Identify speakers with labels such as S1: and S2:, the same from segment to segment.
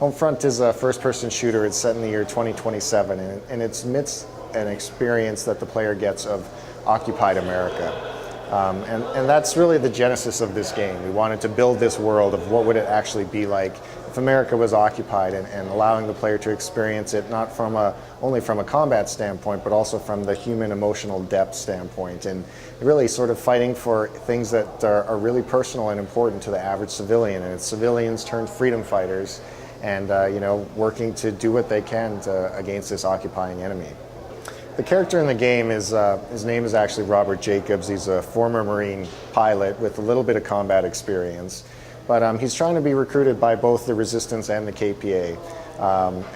S1: Homefront is a first-person shooter. It's set in the year 2027, and it's amidst an experience that the player gets of occupied America. And that's really the genesis of this game. We wanted to build this world of what would it actually be like if America was occupied, and allowing the player to experience it not only from a combat standpoint, but also from the human emotional depth standpoint, and really sort of fighting for things that are really personal and important to the average civilian. And it's civilians turned freedom fighters, and working to do what they can against this occupying enemy. The character in the game is, his name is actually Robert Jacobs. He's a former Marine pilot with a little bit of combat experience. But he's trying to be recruited by both the Resistance and the KPA.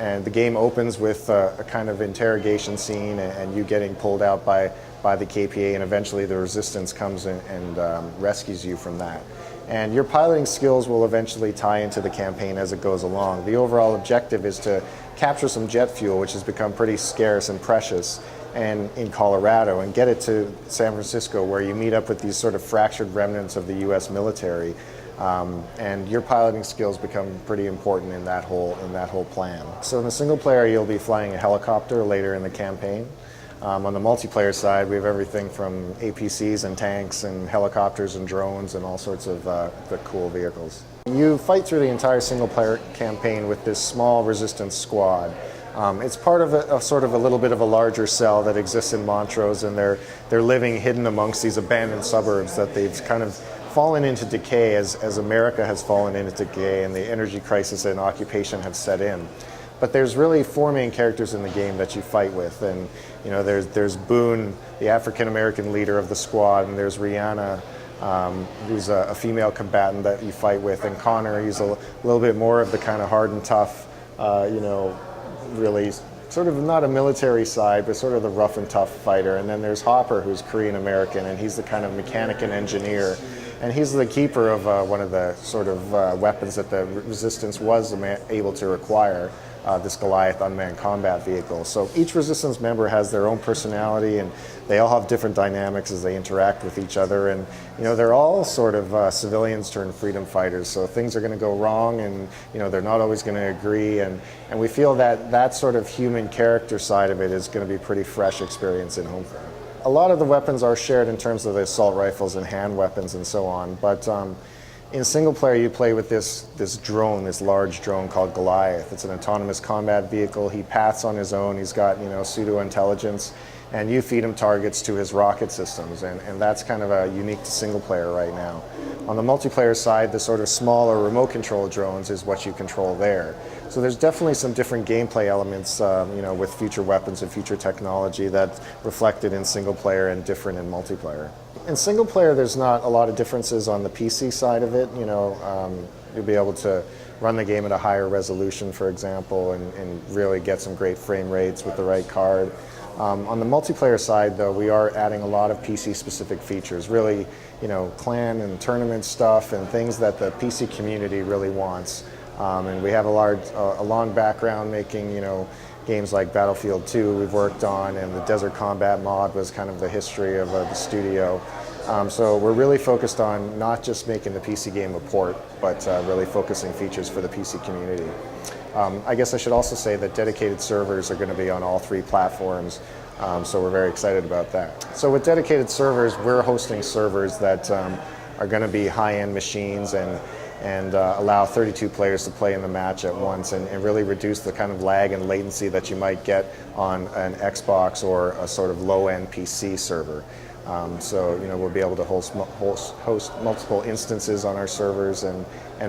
S1: And the game opens with a kind of interrogation scene, and you getting pulled out by the KPA, and eventually the Resistance comes in and rescues you from that. And your piloting skills will eventually tie into the campaign as it goes along. The overall objective is to capture some jet fuel, which has become pretty scarce and precious, and in Colorado, and get it to San Francisco, where you meet up with these sort of fractured remnants of the U.S. military. And your piloting skills become pretty important in that whole plan. So in the single player, you'll be flying a helicopter later in the campaign. On the multiplayer side, we have everything from APCs and tanks and helicopters and drones and all sorts of the cool vehicles. You fight through the entire single player campaign with this small Resistance squad. It's part of a sort of a little bit of a larger cell that exists in Montrose, and they're living hidden amongst these abandoned suburbs that they've kind of fallen into decay as America has fallen into decay and the energy crisis and occupation have set in. But there's really four main characters in the game that you fight with, and there's Boone, the African-American leader of the squad, and there's Rihanna, who's a female combatant that you fight with, and Connor, he's a little bit more of the kind of hard and tough, really sort of not a military side, but sort of the rough and tough fighter. And then there's Hopper, who's Korean-American, and he's the kind of mechanic and engineer. And he's the keeper of one of the sort of weapons that the Resistance was able to acquire, this Goliath unmanned combat vehicle. So each Resistance member has their own personality, and they all have different dynamics as they interact with each other. And they're all sort of civilians turned freedom fighters. So things are going to go wrong, and they're not always going to agree. And we feel that sort of human character side of it is going to be a pretty fresh experience in Homefront. A lot of the weapons are shared in terms of the assault rifles and hand weapons and so on, but in single player you play with this drone, this large drone called Goliath. It's an autonomous combat vehicle. He paths on his own. He's got pseudo-intelligence, and you feed him targets to his rocket systems, and that's kind of unique to single player right now. On the multiplayer side, the sort of smaller remote control drones is what you control there. So there's definitely some different gameplay elements, with future weapons and future technology that's reflected in single player and different in multiplayer. In single player, there's not a lot of differences on the PC side of it. You'll be able to run the game at a higher resolution, for example, and really get some great frame rates with the right card. On the multiplayer side, though, we are adding a lot of PC-specific features, really, clan and tournament stuff and things that the PC community really wants. And we have a long background making, games like Battlefield 2 we've worked on, and the Desert Combat mod was kind of the history of the studio. So we're really focused on not just making the PC game a port, but really focusing features for the PC community. I guess I should also say that dedicated servers are going to be on all three platforms, so we're very excited about that. So with dedicated servers, we're hosting servers that are going to be high-end machines and allow 32 players to play in the match at once, and really reduce the kind of lag and latency that you might get on an Xbox or a sort of low-end PC server. So we'll be able to host multiple instances on our servers and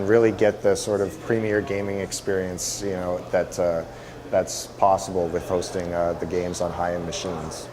S1: really get the sort of premier gaming experience that's possible with hosting the games on high-end machines.